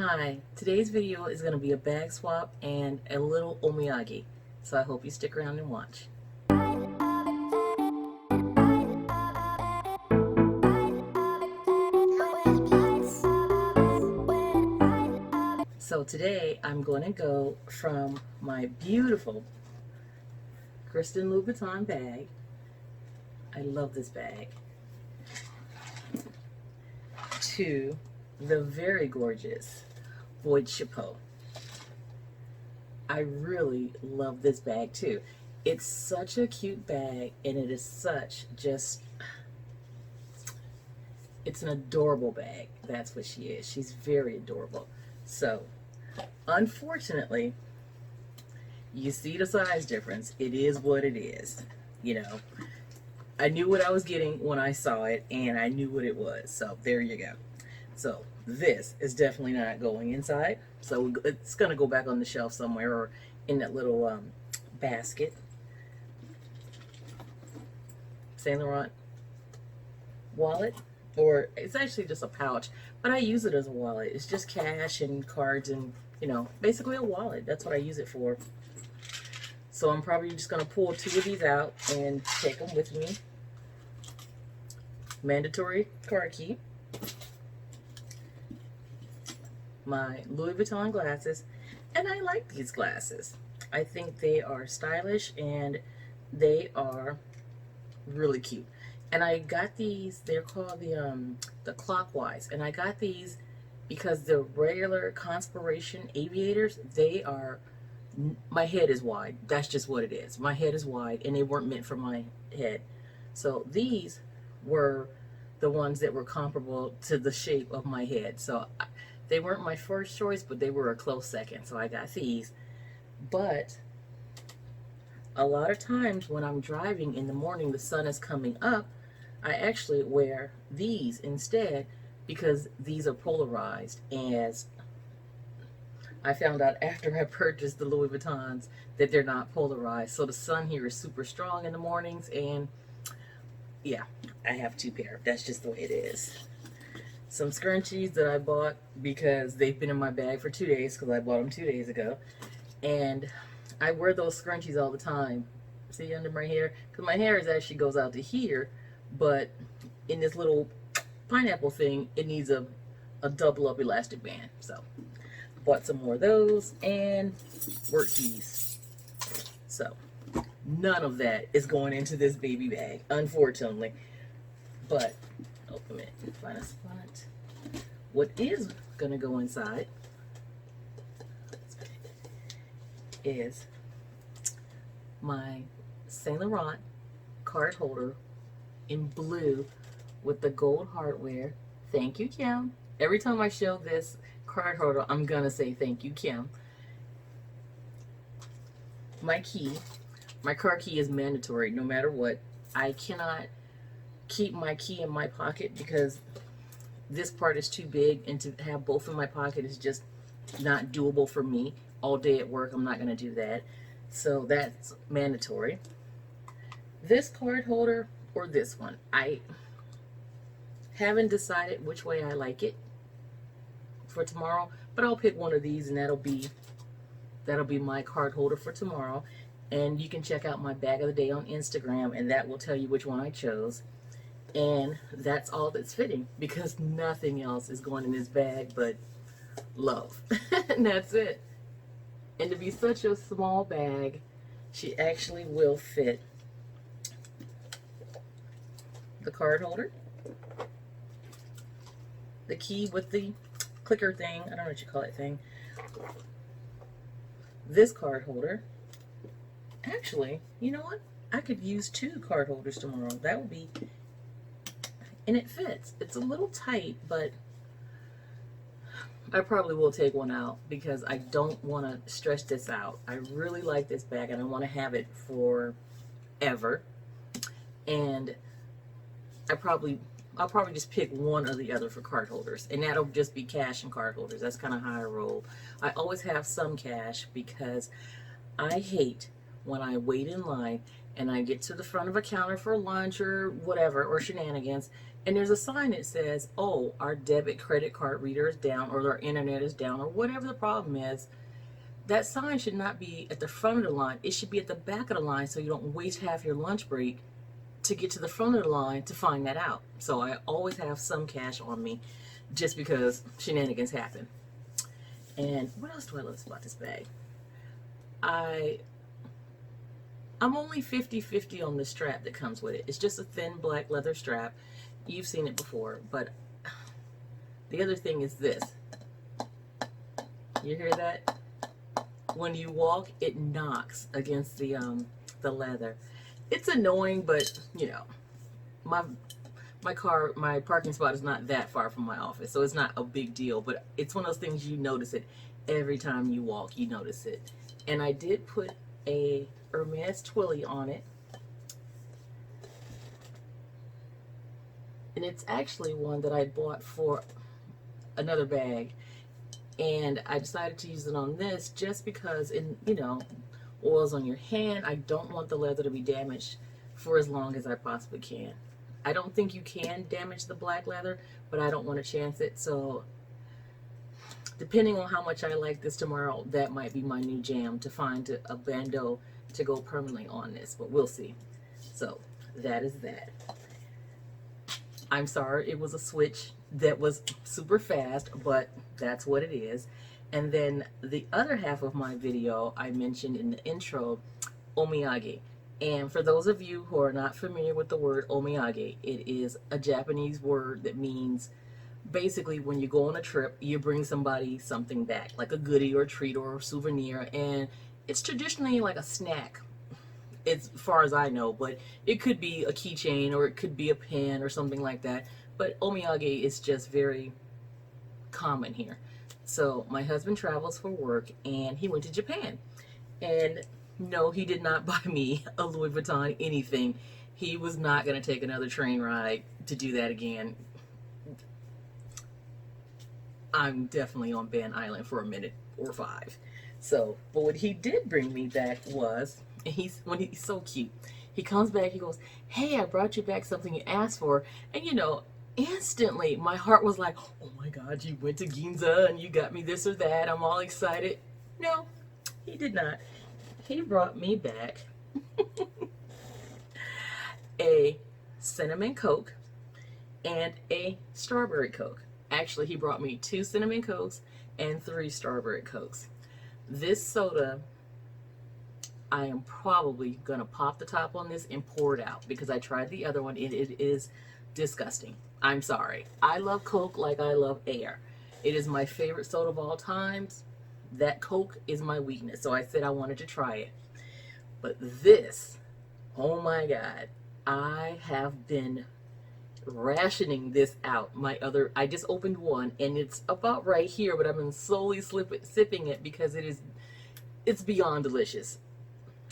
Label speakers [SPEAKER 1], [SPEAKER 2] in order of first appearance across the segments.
[SPEAKER 1] Hi, today's video is going to be a bag swap and a little omiyage, so I hope you stick around and watch. So today I'm going to go from my beautiful Kristen Louboutin bag, I love this bag, to the very gorgeous Boyd Chapeau. I really love this bag too. It's such a cute bag, and it is such just, it's an adorable bag. That's what she is. She's very adorable. So, unfortunately, you see the size difference. It is what it is. You know, I knew what I was getting when I saw it, and I knew what it was. So, there you go. So, this is definitely not going inside. So, it's going to go back on the shelf somewhere or in that little basket. Saint Laurent wallet. Or it's actually just a pouch, but I use it as a wallet. It's just cash and cards and, you know, basically a wallet. That's what I use it for. So I'm probably just going to pull two of these out and take them with me. Mandatory car key. My Louis Vuitton glasses. And I like these glasses. I think they are stylish and they are really cute. And I got these, they're called the Clockwise. And I got these because the regular Conspiration aviators, they are, my head is wide. That's just what it is. My head is wide and they weren't meant for my head. So these were the ones that were comparable to the shape of my head. So they weren't my first choice, but they were a close second. So I got these. But a lot of times when I'm driving in the morning, the sun is coming up, I actually wear these instead because these are polarized. As I found out after I purchased the Louis Vuittons that they're not polarized. So the sun here is super strong in the mornings, and yeah, I have two pair. That's just the way it is. Some scrunchies that I bought because they've been in my bag for 2 days because I bought them 2 days ago. And I wear those scrunchies all the time. See under my hair? Because my hair actually goes out to here, but in this little pineapple thing, it needs a double up elastic band. So, bought some more of those and work keys. So, none of that is going into this baby bag, unfortunately. But, open it, find a spot. What is going to go inside is my Saint Laurent card holder in blue with the gold hardware. Thank you, Kim. Every time I show this card holder, I'm gonna say thank you, Kim. My key, my car key is mandatory no matter what. I cannot keep my key in my pocket because this part is too big, and to have both in my pocket is just not doable for me. All day at work, I'm not going to do that. So that's mandatory. This card holder or this one, I haven't decided which way I like it for tomorrow, but I'll pick one of these, and that'll be my card holder for tomorrow. And you can check out my bag of the day on Instagram, and that will tell you which one I chose. And that's all that's fitting because nothing else is going in this bag but love. And that's it. And to be such a small bag, she actually will fit the card holder, the key with the clicker thing, I don't know what you call it thing, this card holder. Actually, you know what? I could use two card holders tomorrow. That would be, and it fits. It's a little tight, but I probably will take one out because I don't want to stretch this out. I really like this bag and I want to have it forever. And I'll probably just pick one or the other for card holders, and that'll just be cash and card holders. That's kind of how I roll. I always have some cash because I hate when I wait in line and I get to the front of a counter for lunch or whatever, or shenanigans, and there's a sign that says, oh, our debit credit card reader is down, or our internet is down, or whatever the problem is. That sign should not be at the front of the line. It should be at the back of the line so you don't waste half your lunch break to get to the front of the line to find that out. So I always have some cash on me just because shenanigans happen. And what else do I love about this bag? I'm only 50-50 on the strap that comes with it. It's just a thin black leather strap. You've seen it before, but the other thing is this. You hear that? When you walk, it knocks against the leather. It's annoying, but you know, my parking spot is not that far from my office, so it's not a big deal. But it's one of those things you notice it every time you walk. You notice it, and I did put a Hermes Twilly on it, and it's actually one that I bought for another bag, and I decided to use it on this just because, oils on your hand. I don't want the leather to be damaged for as long as I possibly can. I don't think you can damage the black leather, but I don't want to chance it. So depending on how much I like this tomorrow, that might be my new jam, to find a bandeau to go permanently on this, but we'll see. So that is that. I'm sorry it was a switch that was super fast, but that's what it is. And then the other half of my video, I mentioned in the intro, omiyage. And for those of you who are not familiar with the word omiyage, it is a Japanese word that means basically when you go on a trip, you bring somebody something back, like a goodie or a treat or a souvenir. And it's traditionally like a snack, as far as I know, but it could be a keychain or it could be a pen or something like that. But omiyage is just very common here. So my husband travels for work, and he went to Japan. And no, he did not buy me a Louis Vuitton anything. He was not going to take another train ride to do that again. I'm definitely on Ban Island for a minute or 5. So, but what he did bring me back was, and he's so cute. He comes back, he goes, hey, I brought you back something you asked for. And instantly my heart was like, oh my God, you went to Ginza and you got me this or that. I'm all excited. No, he did not. He brought me back a cinnamon Coke and a strawberry Coke. Actually, he brought me 2 cinnamon Cokes and 3 strawberry Cokes. This soda, I am probably going to pop the top on this and pour it out because I tried the other one. It is disgusting. I'm sorry. I love Coke like I love air. It is my favorite soda of all times. That Coke is my weakness. So I said I wanted to try it. But this, oh my God, I have been rationing this out. I just opened one and it's about right here, but I've been slowly sipping it because it's beyond delicious.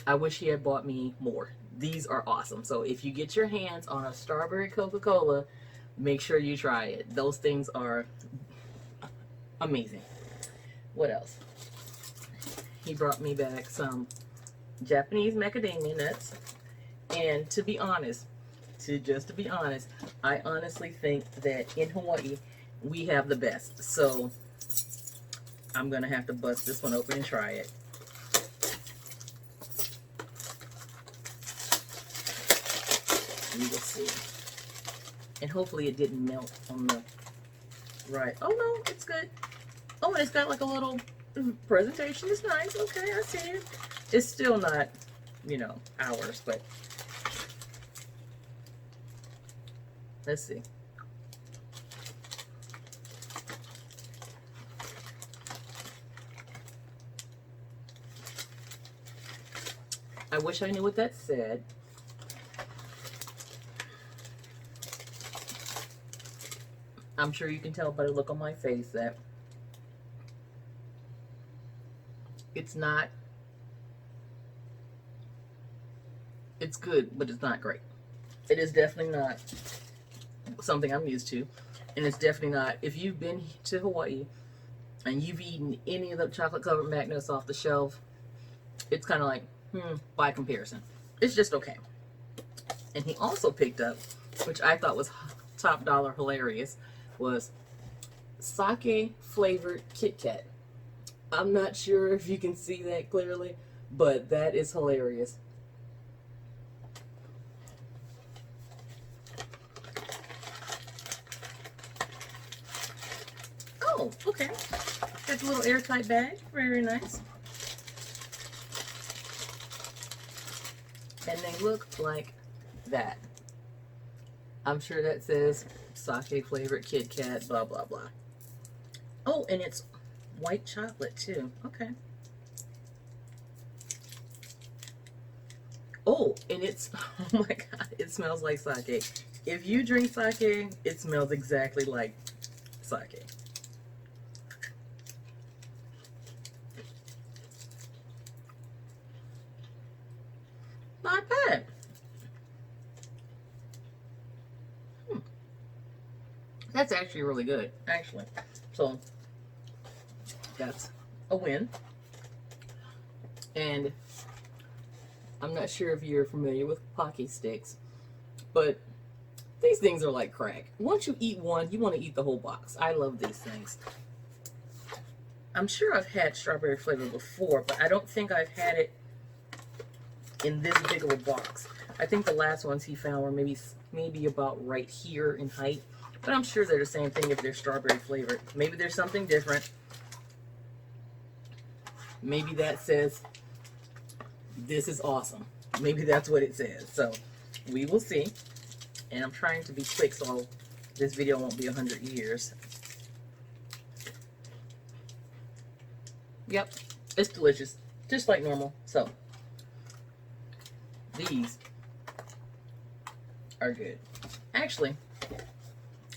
[SPEAKER 1] I wish he had bought me more. These are awesome. So if you get your hands on a strawberry Coca-Cola, make sure you try it. Those things are amazing. What else? He brought me back some Japanese macadamia nuts. And to be honest, I honestly think that in Hawaii, we have the best. So I'm going to have to bust this one open and try it. We will see. And hopefully it didn't melt on the right. Oh no, it's good. Oh, and it's got like a little presentation. It's nice. Okay, I see it. It's still not, ours, but let's see. I wish I knew what that said. I'm sure you can tell by the look on my face that it's good, but it's not great. It is definitely not something I'm used to. And it's definitely not, if you've been to Hawaii and you've eaten any of the chocolate covered magnets off the shelf, it's kind of like, by comparison. It's just okay. And he also picked up, which I thought was top dollar hilarious was sake flavored Kit Kat. I'm not sure if you can see that clearly, but that is hilarious. Oh, okay. Got a little airtight bag. Very nice. And they look like that. I'm sure that says sake flavored Kit Kat, blah, blah, blah. Oh, and it's white chocolate too. Okay. Oh, and it's, oh my God, it smells like sake. If you drink sake, it smells exactly like sake. Not bad. That's actually really good, actually. So that's a win. And I'm not sure if you're familiar with Pocky sticks, but these things are like crack. Once you eat one, you want to eat the whole box. I love these things. I'm sure I've had strawberry flavor before, but I don't think I've had it in this big of a box. I think the last ones he found were maybe about right here in height, but I'm sure they're the same thing if they're strawberry flavored. Maybe there's something different. Maybe that says, this is awesome. Maybe that's what it says. So we will see. And I'm trying to be quick so this video won't be 100 years. Yep, it's delicious, just like normal. So these are good. Actually,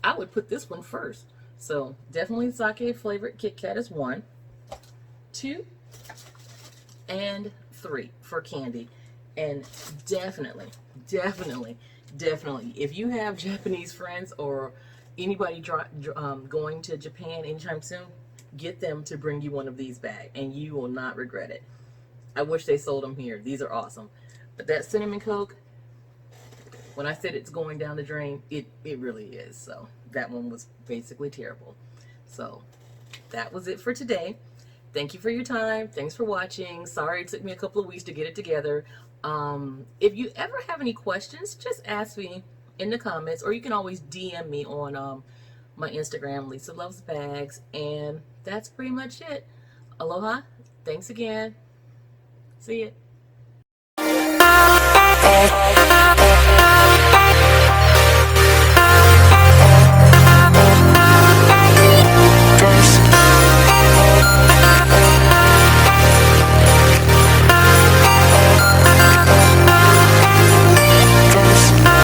[SPEAKER 1] I would put this one first. So definitely sake flavored Kit Kat is 1, 2, and 3 for candy. And definitely, if you have Japanese friends or anybody going to Japan anytime soon, get them to bring you one of these back and you will not regret it. I wish they sold them here. These are awesome. But that cinnamon Coke, when I said it's going down the drain, it really is. So that one was basically terrible. So that was it for today. Thank you for your time. Thanks for watching. Sorry it took me a couple of weeks to get it together. If you ever have any questions, just ask me in the comments, or you can always DM me on my Instagram, Lisa Loves Bags. And that's pretty much it. Aloha. Thanks again. See ya.